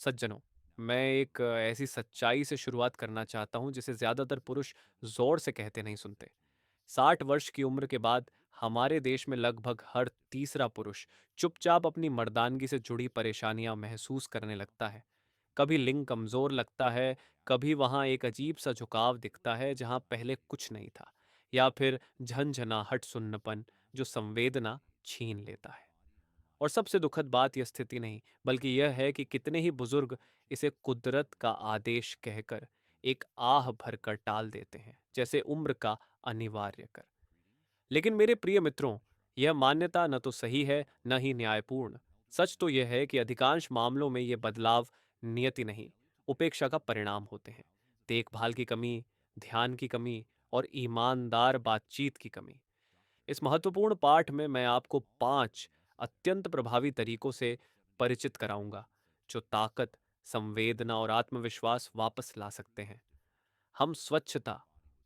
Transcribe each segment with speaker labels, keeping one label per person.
Speaker 1: सज्जनों, मैं एक ऐसी सच्चाई से शुरुआत करना चाहता हूँ जिसे ज़्यादातर पुरुष ज़ोर से कहते नहीं सुनते। 60 वर्ष की उम्र के बाद हमारे देश में लगभग हर तीसरा पुरुष चुपचाप अपनी मर्दानगी से जुड़ी परेशानियां महसूस करने लगता है। कभी लिंग कमज़ोर लगता है, कभी वहाँ एक अजीब सा झुकाव दिखता है जहाँ पहले कुछ नहीं था, या फिर झंझनाहट सुन्नपन जो संवेदना छीन लेता है। और सबसे दुखद बात यह स्थिति नहीं, बल्कि यह है कि कितने ही बुजुर्ग इसे कुदरत का आदेश कहकर एक आह भरकर टाल देते हैं, जैसे उम्र का अनिवार्य कर। लेकिन मेरे प्रिय मित्रों, यह मान्यता न तो सही है न ही न्यायपूर्ण। सच तो यह है कि अधिकांश मामलों में ये बदलाव नियति नहीं, उपेक्षा का परिणाम होते हैं। देखभाल की कमी, ध्यान की कमी और ईमानदार बातचीत की कमी। इस महत्वपूर्ण पाठ में मैं आपको 5 अत्यंत प्रभावी तरीकों से परिचित कराऊंगा, जो ताकत, संवेदना और आत्मविश्वास वापस ला सकते हैं। हम स्वच्छता,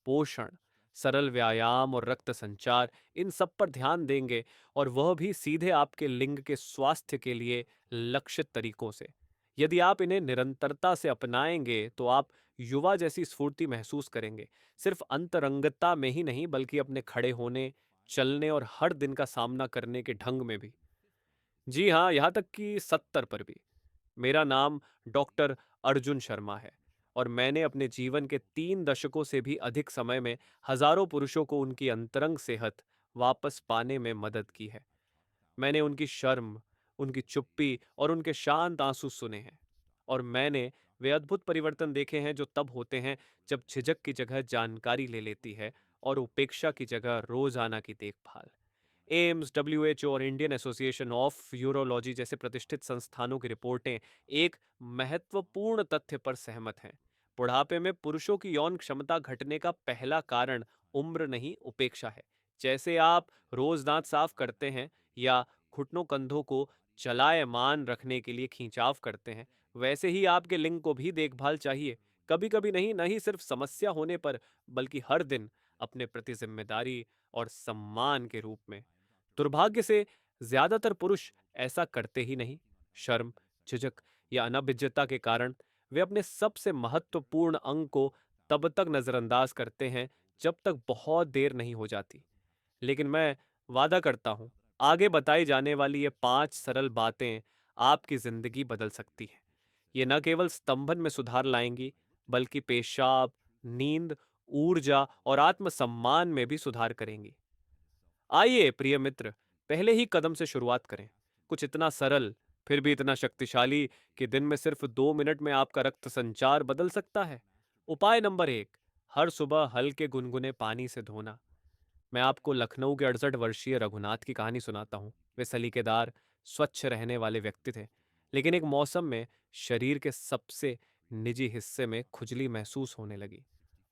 Speaker 1: पोषण, सरल व्यायाम और रक्त संचार, इन सब पर ध्यान देंगे, और वह भी सीधे आपके लिंग के स्वास्थ्य के लिए लक्षित तरीकों से। यदि आप इन्हें निरंतरता से अपनाएंगे तो आप युवा जैसी स्फूर्ति महसूस करेंगे, सिर्फ अंतरंगता में ही नहीं बल्कि अपने खड़े होने, चलने और हर दिन का सामना करने के ढंग में भी। जी हाँ, यहाँ तक कि 70 पर भी। मेरा नाम डॉक्टर अर्जुन शर्मा है, और मैंने अपने जीवन के 3 दशकों से भी अधिक समय में हजारों पुरुषों को उनकी अंतरंग सेहत वापस पाने में मदद की है। मैंने उनकी शर्म, उनकी चुप्पी और उनके शांत आंसू सुने हैं, और मैंने वे अद्भुत परिवर्तन देखे हैं जो तब होते हैं जब झिझक की जगह जानकारी ले लेती है और उपेक्षा की जगह रोजाना की देखभाल। एम्स, डब्ल्यूएचओ और इंडियन एसोसिएशन ऑफ यूरोलॉजी जैसे प्रतिष्ठित संस्थानों की रिपोर्टें एक महत्वपूर्ण तथ्य पर सहमत हैं। बुढ़ापे में पुरुषों की यौन क्षमता घटने का पहला कारण उम्र नहीं, उपेक्षा है। जैसे आप रोज दांत साफ करते हैं या घुटनों कंधों को चलायमान रखने के लिए खींचाव करते हैं, वैसे ही आपके लिंग को भी देखभाल चाहिए। कभी कभी नहीं, नहीं सिर्फ समस्या होने पर, बल्कि हर दिन अपने प्रति जिम्मेदारी और सम्मान के रूप में। दुर्भाग्य से ज्यादातर पुरुष ऐसा करते ही नहीं। शर्म, झिझक या अनभिज्ञता के कारण वे अपने सबसे महत्वपूर्ण अंग को तब तक नजरअंदाज करते हैं जब तक बहुत देर नहीं हो जाती। लेकिन मैं वादा करता हूं, आगे बताई जाने वाली ये 5 सरल बातें आपकी जिंदगी बदल सकती हैं। ये न केवल स्तंभन में सुधार लाएंगी, बल्कि पेशाब, नींद, ऊर्जा और आत्मसम्मान में भी सुधार करेंगी। आइए प्रिय मित्र, पहले ही कदम से शुरुआत करें। कुछ इतना सरल, फिर भी इतना शक्तिशाली कि दिन में सिर्फ 2 मिनट में आपका रक्त संचार बदल सकता है। उपाय नंबर 1, हर सुबह हल्के गुनगुने पानी से धोना। मैं आपको लखनऊ के 68 वर्षीय रघुनाथ की कहानी सुनाता हूँ। वे सलीकेदार, स्वच्छ रहने वाले व्यक्ति थे, लेकिन एक मौसम में शरीर के सबसे निजी हिस्से में खुजली महसूस होने लगी।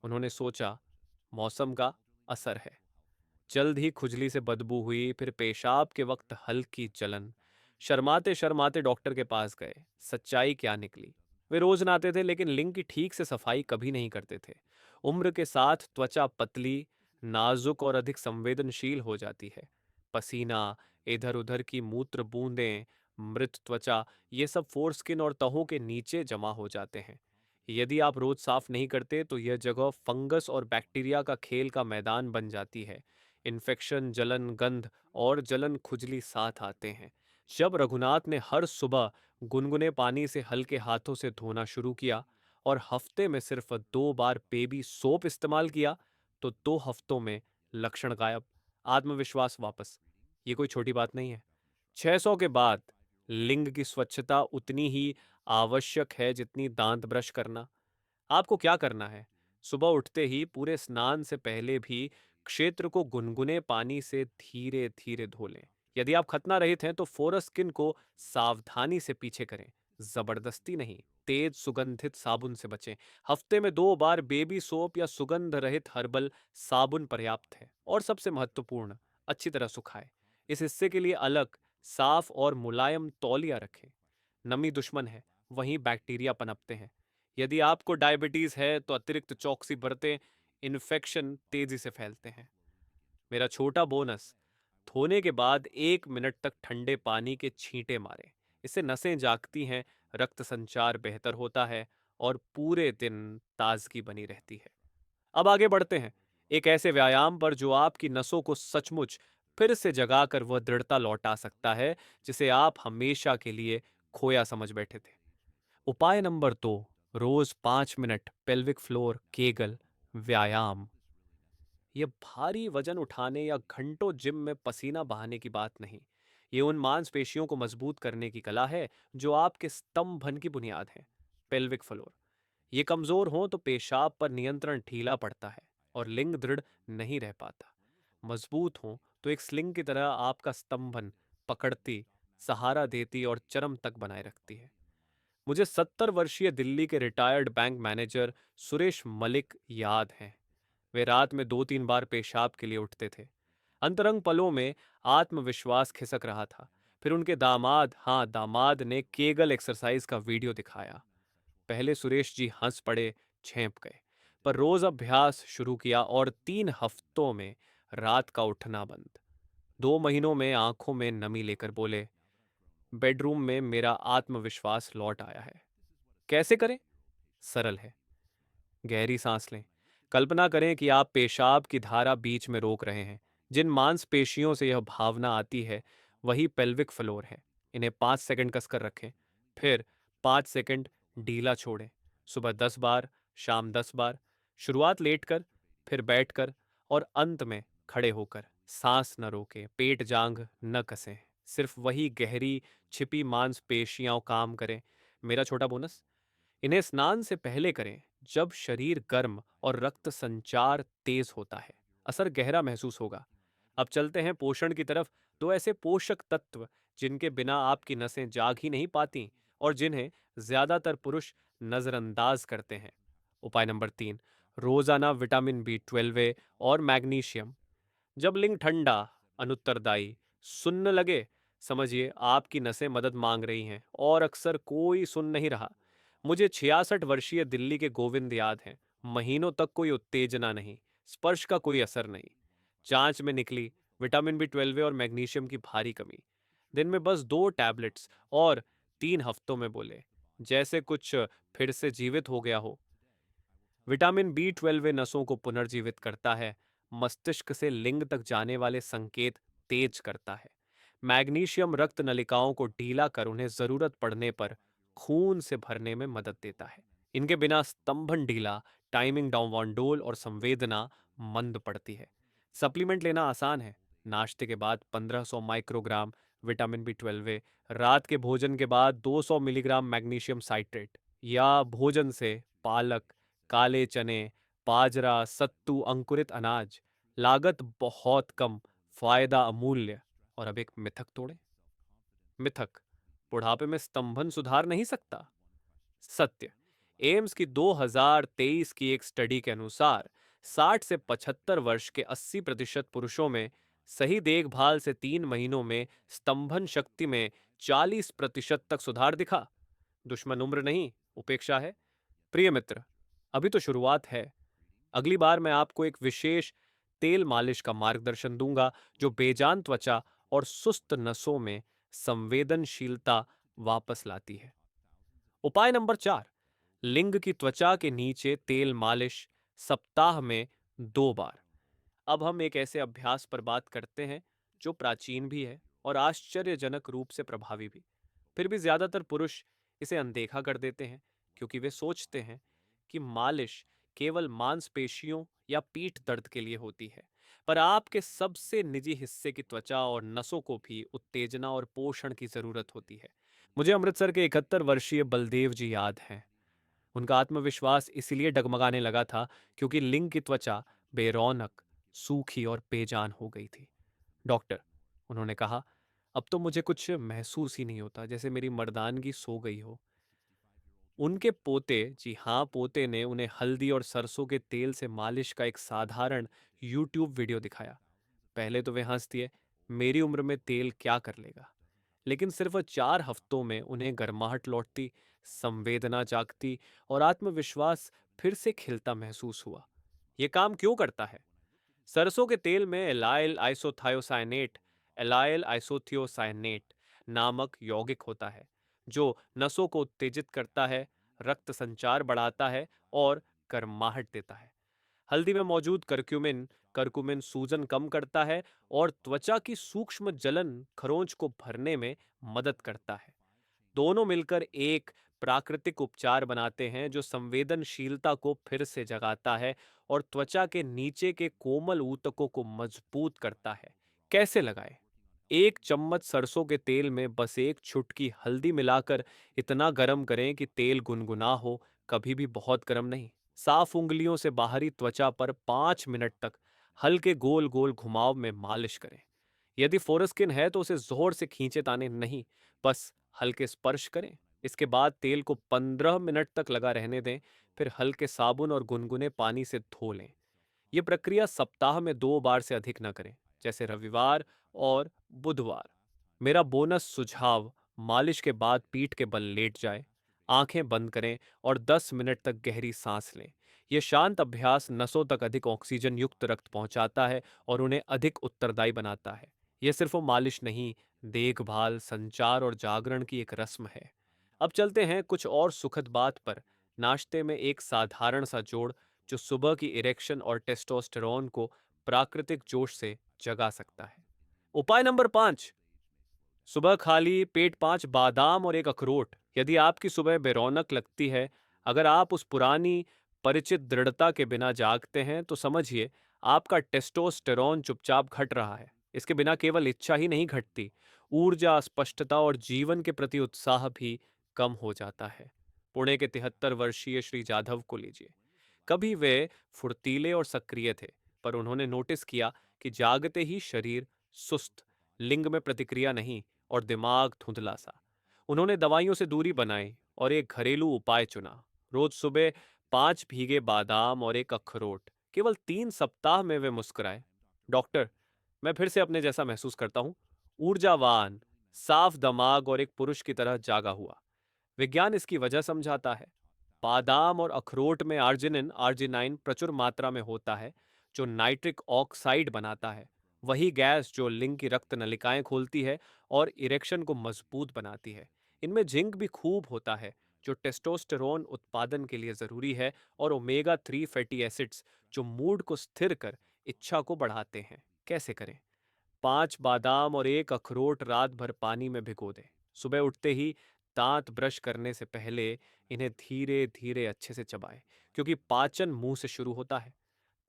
Speaker 1: उन्होंने सोचा, मौसम का असर है। जल्द ही खुजली से बदबू हुई, फिर पेशाब के वक्त हल्की जलन। शर्माते शर्माते डॉक्टर के पास गए। सच्चाई क्या निकली? वे रोज नहाते थे, लेकिन लिंग की ठीक से सफाई कभी नहीं करते थे। उम्र के साथ त्वचा पतली, नाजुक और अधिक संवेदनशील हो जाती है। पसीना, इधर उधर की मूत्र बूंदें, मृत त्वचा, ये सब फोरस्किन और तहों के नीचे जमा हो जाते हैं। यदि आप रोज साफ नहीं करते तो यह जगह फंगस और बैक्टीरिया का खेल का मैदान बन जाती है। इन्फेक्शन, जलन, गंध और जलन खुजली साथ आते हैं। जब रघुनाथ ने हर सुबह गुनगुने पानी से हल्के हाथों से धोना शुरू किया और हफ्ते में सिर्फ 2 बार बेबी सोप इस्तेमाल किया, तो 2 हफ्तों में लक्षण गायब, आत्मविश्वास वापस। ये कोई छोटी बात नहीं है। 600 के बाद लिंग की स्वच्छता उतनी ही आवश्यक है जितनी दांत ब्रश करना। आपको क्या करना है? सुबह उठते ही पूरे स्नान से पहले भी क्षेत्र को गुनगुने पानी से धीरे धीरे धो लें। यदि आप खतना रहित हैं तो फोरस स्किन को सावधानी से पीछे करें, जबरदस्ती नहीं। तेज सुगंधित साबुन से बचें। हफ्ते में 2 बार बेबी सोप या सुगंध रहित हर्बल साबुन पर्याप्त है। और सबसे महत्वपूर्ण, अच्छी तरह सुखाएं। इस हिस्से के लिए अलग, साफ और मुलायम तौलिया रखें। नमी दुश्मन है, वहीं बैक्टीरिया पनपते हैं। यदि आपको डायबिटीज है तो अतिरिक्त चौकसी बरतें, इन्फेक्शन तेजी से फैलते हैं। मेरा छोटा बोनस, धोने के बाद 1 मिनट तक ठंडे पानी के छींटे मारें। इससे नसें जागती हैं, रक्त संचार बेहतर होता है और पूरे दिन ताजगी बनी रहती है। अब आगे बढ़ते हैं एक ऐसे व्यायाम पर जो आपकी नसों को सचमुच फिर से जगाकर वह दृढ़ता लौटा सकता है जिसे आप हमेशा के लिए खोया समझ बैठे थे। उपाय नंबर 2, रोज 5 मिनट पेल्विक फ्लोर केगल व्यायाम। ये भारी वजन उठाने या घंटों जिम में पसीना बहाने की बात नहीं। ये उन मांसपेशियों को मजबूत करने की कला है जो आपके स्तंभन की बुनियाद है। पेल्विक फ्लोर ये कमजोर हो तो पेशाब पर नियंत्रण ढीला पड़ता है और लिंग दृढ़ नहीं रह पाता। मजबूत हो तो एक स्लिंग की तरह आपका स्तंभन पकड़ती, सहारा देती और चरम तक बनाए रखती है। मुझे 70 वर्षीय दिल्ली के retired bank manager Suresh Malik याद हैं। वे रात में 2-3 बार पेशाब के लिए उठते थे। अंतरंग पलों में आत्मविश्वास खिसक रहा था। फिर उनके दामाद, हाँ दामाद ने केगल एक्सरसाइज का वीडियो दिखाया। पहले सुरेश जी हंस पड़े, झेंप गए, पर रोज अभ्यास शुरू किया और 3 हफ्तों में रात का उठना बंद। 2 महीनों में आंखों में नमी लेकर बोले, बेडरूम में मेरा आत्मविश्वास लौट आया है। कैसे करें? सरल है। गहरी सांस लें। कल्पना करें कि आप पेशाब की धारा बीच में रोक रहे हैं। जिन मांसपेशियों से यह भावना आती है वही पेल्विक फ्लोर है। इन्हें 5 सेकंड कसकर रखें, फिर 5 सेकंड ढीला छोड़ें। सुबह 10 बार, शाम 10 बार। शुरुआत लेटकर, फिर बैठकर और अंत में खड़े होकर। सांस न रोकें, पेट जांघ न कसें। सिर्फ वही गहरी छिपी मांसपेशियां काम करें। मेरा छोटा बोनस, इन्हें स्नान से पहले करें जब शरीर गर्म और रक्त संचार तेज होता है। असर गहरा महसूस होगा। अब चलते हैं पोषण की तरफ। दो ऐसे पोषक तत्व जिनके बिना आपकी नसें जाग ही नहीं पाती और जिन्हें ज्यादातर पुरुष नजरअंदाज करते हैं। उपाय नंबर 3, रोजाना विटामिन B12 और मैग्नीशियम। जब लिंग ठंडा, अनुत्तरदायी, सुन्न लगे, समझिए आपकी नसें मदद मांग रही हैं और अक्सर कोई सुन नहीं रहा। मुझे 66 वर्षीय दिल्ली के गोविंद याद हैं। महीनों तक कोई उत्तेजना नहीं, स्पर्श का कोई असर नहीं। जांच में निकली विटामिन B12 और मैग्नीशियम की भारी कमी। दिन में बस 2 टैबलेट्स और 3 हफ्तों में बोले जैसे कुछ फिर से जीवित हो गया हो। विटामिन B12 नसों को पुनर्जीवित करता है, मस्तिष्क से लिंग तक जाने वाले संकेत तेज करता है। मैग्नीशियम रक्त नलिकाओं को ढीला कर उन्हें जरूरत पड़ने पर खून से भरने में मदद देता है। इनके बिना स्तंभन ढीला, टाइमिंग डाउनवांडोल और संवेदना मंद पड़ती है। सप्लीमेंट लेना आसान है। नाश्ते के बाद 1500 माइक्रोग्राम विटामिन B12, रात के भोजन के बाद 200 मिलीग्राम मैग्नीशियम साइट्रेट, या भोजन से पालक, काले चने, बाजरा, सत्तू, अंकुरित अनाज। लागत बहुत कम, फायदा अमूल्य। और अब एक मिथक तोड़े। मिथक, बुढ़ापे में स्तंभन सुधार नहीं सकता। सत्य, एम्स की 2023 की एक स्टडी के अनुसार 60 से 75 वर्ष के 80% पुरुषों में सही देखभाल से 3 महीनों में स्तंभन शक्ति में 40% तक सुधार दिखा। दुश्मन उम्र नहीं, उपेक्षा है। प्रिय मित्र, अभी तो शुरुआत है। अगली बार मैं आपको एक विशेष तेल मालिश का मार्गदर्शन दूंगा जो बेजान त्वचा और सुस्त नसों में संवेदनशीलता वापस लाती है। उपाय नंबर 4, लिंग की त्वचा के नीचे तेल मालिश, सप्ताह में 2 बार। अब हम एक ऐसे अभ्यास पर बात करते हैं जो प्राचीन भी है और आश्चर्यजनक रूप से प्रभावी भी। फिर भी ज्यादातर पुरुष इसे अनदेखा कर देते हैं क्योंकि वे सोचते हैं कि मालिश केवल मांसपेशियों या पीठ दर्द के लिए होती है। पर आपके सबसे निजी हिस्से की त्वचा और नसों को भी उत्तेजना और पोषण की जरूरत होती है। मुझे अमृतसर के 71 वर्षीय बलदेव जी याद हैं। उनका आत्मविश्वास इसलिए डगमगाने लगा था क्योंकि लिंग की त्वचा बेरौनक, सूखी और बेजान हो गई थी। डॉक्टर, उन्होंने कहा, अब तो मुझे कुछ महसूस ही नहीं होता, जैसे मेरी मर्दानगी सो गई हो। उनके पोते, जी हाँ पोते ने उन्हें हल्दी और सरसों के तेल से मालिश का एक साधारण यूट्यूब वीडियो दिखाया। पहले तो वे हंस दिए, मेरी उम्र में तेल क्या कर लेगा। लेकिन सिर्फ 4 हफ्तों में उन्हें गर्माहट लौटती, संवेदना जागती और आत्मविश्वास फिर से खिलता महसूस हुआ। ये काम क्यों करता है? सरसों के तेल में एलाइल आइसोथियोसाइनेट नामक यौगिक होता है जो नसों को उत्तेजित करता है, रक्त संचार बढ़ाता है और गर्माहट देता है। हल्दी में मौजूद करक्यूमिन करकुमिन सूजन कम करता है और त्वचा की सूक्ष्म जलन खरोंच को भरने में मदद करता है। दोनों मिलकर एक प्राकृतिक उपचार बनाते हैं जो संवेदनशीलता को फिर से जगाता है और त्वचा के नीचे के कोमल ऊतकों को मजबूत करता है। कैसे लगाएं? 1 चम्मच सरसों के तेल में बस एक चुटकी हल्दी मिलाकर इतना गर्म करें कि तेल गुनगुना हो, कभी भी बहुत गर्म नहीं। साफ उंगलियों से बाहरी त्वचा पर 5 मिनट तक हल्के गोल गोल घुमाव में मालिश करें। यदि फोरस्किन है तो उसे जोर से खींचे ताने नहीं, बस हल्के स्पर्श करें। इसके बाद तेल को 15 मिनट तक लगा रहने दें, फिर हल्के साबुन और गुनगुने पानी से धो लें। ये प्रक्रिया सप्ताह में 2 बार से अधिक न करें, जैसे रविवार और बुधवार। मेरा बोनस सुझाव, मालिश के बाद पीठ के बल लेट जाएं, आंखें बंद करें और 10 मिनट तक गहरी सांस लें। यह शांत अभ्यास नसों तक अधिक ऑक्सीजन युक्त रक्त पहुंचाता है और उन्हें अधिक उत्तरदायी बनाता है। यह सिर्फ वो मालिश नहीं, देखभाल, संचार और जागरण की एक रस्म है। अब चलते हैं कुछ और सुखद बात पर। नाश्ते में एक साधारण सा जोड़ जो सुबह की इरेक्शन और टेस्टोस्टेरोन को प्राकृतिक जोश से जगा सकता है। उपाय नंबर 5, सुबह खाली पेट 5 बादाम और एक अखरोट। यदि आपकी सुबह बेरौनक लगती है, अगर आप उस पुरानी परिचित दृढ़ता के बिना जागते हैं, तो समझिए आपका टेस्टोस्टेरोन चुपचाप घट रहा है। इसके बिना केवल इच्छा ही नहीं घटती, ऊर्जा, स्पष्टता और जीवन के प्रति उत्साह भी कम हो जाता है। पुणे के 73 वर्षीय श्री जाधव को लीजिए। कभी वे फुर्तीले और सक्रिय थे, पर उन्होंने नोटिस किया कि जागते ही शरीर सुस्त, लिंग में प्रतिक्रिया नहीं और दिमाग धुंधला सा। उन्होंने दवाइयों से दूरी बनाई और एक घरेलू उपाय चुना। रोज सुबह 5 भीगे बादाम और एक अखरोट। केवल 3 सप्ताह में वे मुस्कुराए। डॉक्टर, मैं फिर से अपने जैसा महसूस करता हूँ, ऊर्जावान, साफ दिमाग और एक पुरुष की तरह जागा हुआ। विज्ञान इसकी वजह समझाता है। बादाम और अखरोट में आर्जिनिन आर्जिनाइन प्रचुर मात्रा में होता है, जो नाइट्रिक ऑक्साइड बनाता है। वही गैस जो लिंग की रक्त नलिकाएं खोलती है और इरेक्शन को मजबूत बनाती है। इनमें जिंक भी खूब होता है, जो टेस्टोस्टेरोन उत्पादन के लिए जरूरी है, और ओमेगा 3 फैटी एसिड्स, जो मूड को स्थिर कर इच्छा को बढ़ाते हैं। कैसे करें? 5 बादाम और एक अखरोट रात भर पानी में भिगो दें। सुबह उठते ही दांत ब्रश करने से पहले इन्हें धीरे धीरे अच्छे से चबाएं, क्योंकि पाचन मुंह से शुरू होता है।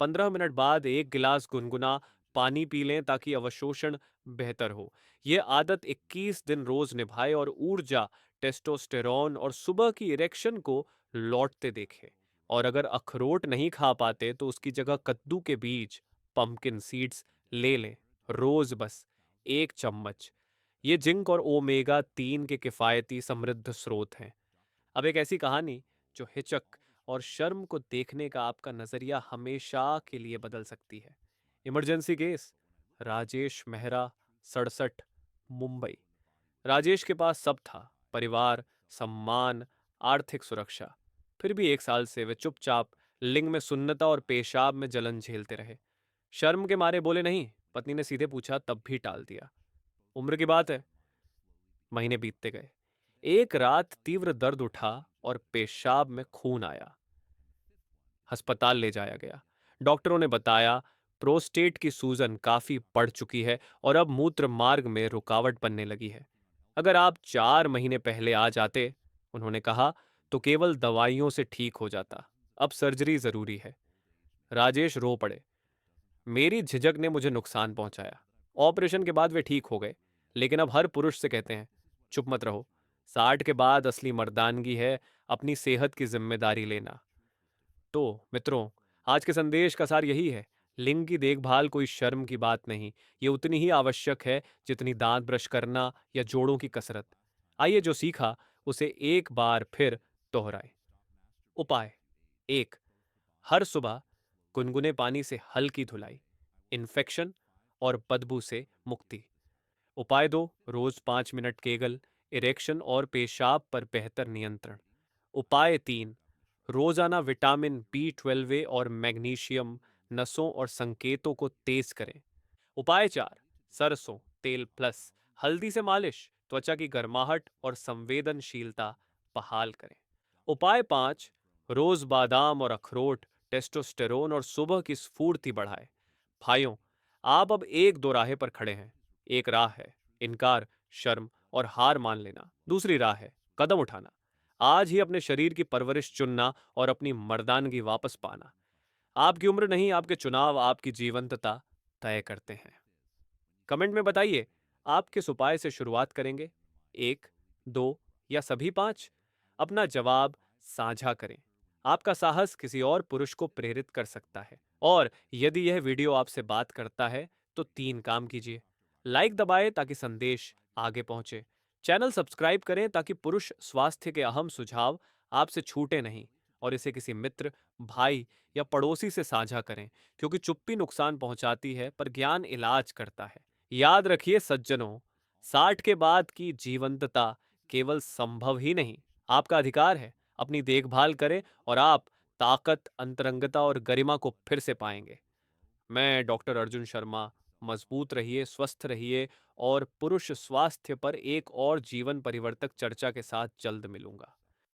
Speaker 1: 15 मिनट बाद 1 गिलास गुनगुना पानी पी लें ताकि अवशोषण बेहतर हो। यह आदत 21 दिन रोज निभाए और ऊर्जा, टेस्टोस्टेरोन और सुबह की इरेक्शन को लौटते देखें। और अगर अखरोट नहीं खा पाते तो उसकी जगह कद्दू के बीज, पंपकिन सीड्स ले लें। रोज बस 1 चम्मच। ये जिंक और ओमेगा 3 के किफ़ायती समृद्ध स्रोत हैं। अब एक ऐसी कहानी जो हिचक और शर्म को देखने का आपका नजरिया हमेशा के लिए बदल सकती है। Emergency case, Rajesh Mehra, 67, Mumbai. राजेश के पास सब था, परिवार, सम्मान, आर्थिक सुरक्षा। फिर भी 1 साल से वे चुपचाप लिंग में सुन्नता और पेशाब में जलन झेलते रहे। शर्म के मारे बोले नहीं, पत्नी ने सीधे पूछा तब भी टाल दिया। उम्र की बात है। महीने बीतते गए। एक रात तीव्र दर्द उठा और पेशाब में खून आया। अस्पताल ले जाया गया। डॉक्टरों ने बताया प्रोस्टेट की सूजन काफी बढ़ चुकी है और अब मूत्र मार्ग में रुकावट बनने लगी है। अगर आप 4 महीने पहले आ जाते, उन्होंने कहा, तो केवल दवाइयों से ठीक हो जाता। अब सर्जरी जरूरी है। राजेश रो पड़े। मेरी झिझक ने मुझे नुकसान पहुंचाया। ऑपरेशन के बाद वे ठीक हो गए, लेकिन अब हर पुरुष से कहते हैं, चुप मत रहो। 60 के बाद असली मर्दानगी है अपनी सेहत की जिम्मेदारी लेना। तो मित्रों, आज के संदेश का सार यही है, लिंग की देखभाल कोई शर्म की बात नहीं, ये उतनी ही आवश्यक है जितनी दांत ब्रश करना या जोड़ों की कसरत। आइए जो सीखा उसे एक बार फिर दोहराए। उपाय 1, हर सुबह गुनगुने पानी से हल्की धुलाई, इन्फेक्शन और बदबू से मुक्ति। उपाय 2, रोज 5 मिनट केगल, इरेक्शन और पेशाब पर बेहतर नियंत्रण। उपाय 3, रोजाना विटामिन B12 और मैग्नीशियम नसों और संकेतों को तेज करें। उपाय 4, सरसों तेल प्लस हल्दी से मालिश, त्वचा की गर्माहट और संवेदनशीलता बहाल करें। उपाय 5, रोज बादाम और अखरोट टेस्टोस्टेरोन और सुबह की स्फूर्ति बढ़ाए। भाइयों, आप अब एक दो राह पर खड़े हैं। एक राह है इनकार, शर्म और हार मान लेना। दूसरी राह है कदम उठाना। आज ही अपने शरीर की परवरिश चुनना और अपनी मर्दानगी वापस पाना। आपकी उम्र नहीं, आपके चुनाव आपकी जीवंतता तय करते हैं। कमेंट में बताइए, आप किस उपाय से शुरुआत करेंगे? 1, 2 या सभी 5? अपना जवाब साझा करें। आपका साहस किसी और पुरुष को प्रेरित कर सकता है। और यदि यह वीडियो आपसे बात करता है, तो 3 काम कीजिए। लाइक दबाएं ताकि संदेश आगे पहुंचे। चैनल सब्सक्राइब करें ताकि पुरुष स्वास्थ्य के अहम सुझाव आपसे छूटे नहीं। और इसे किसी मित्र, भाई या पड़ोसी से साझा करें, क्योंकि चुप्पी नुकसान पहुंचाती है पर ज्ञान इलाज करता है। याद रखिए सज्जनों, 60 के बाद की जीवंतता केवल संभव ही नहीं, आपका अधिकार है। अपनी देखभाल करें और आप ताकत, अंतरंगता और गरिमा को फिर से पाएंगे। मैं डॉक्टर अर्जुन शर्मा। मजबूत रहिए, स्वस्थ रहिए और पुरुष स्वास्थ्य पर एक और जीवन परिवर्तक चर्चा के साथ जल्द मिलूंगा।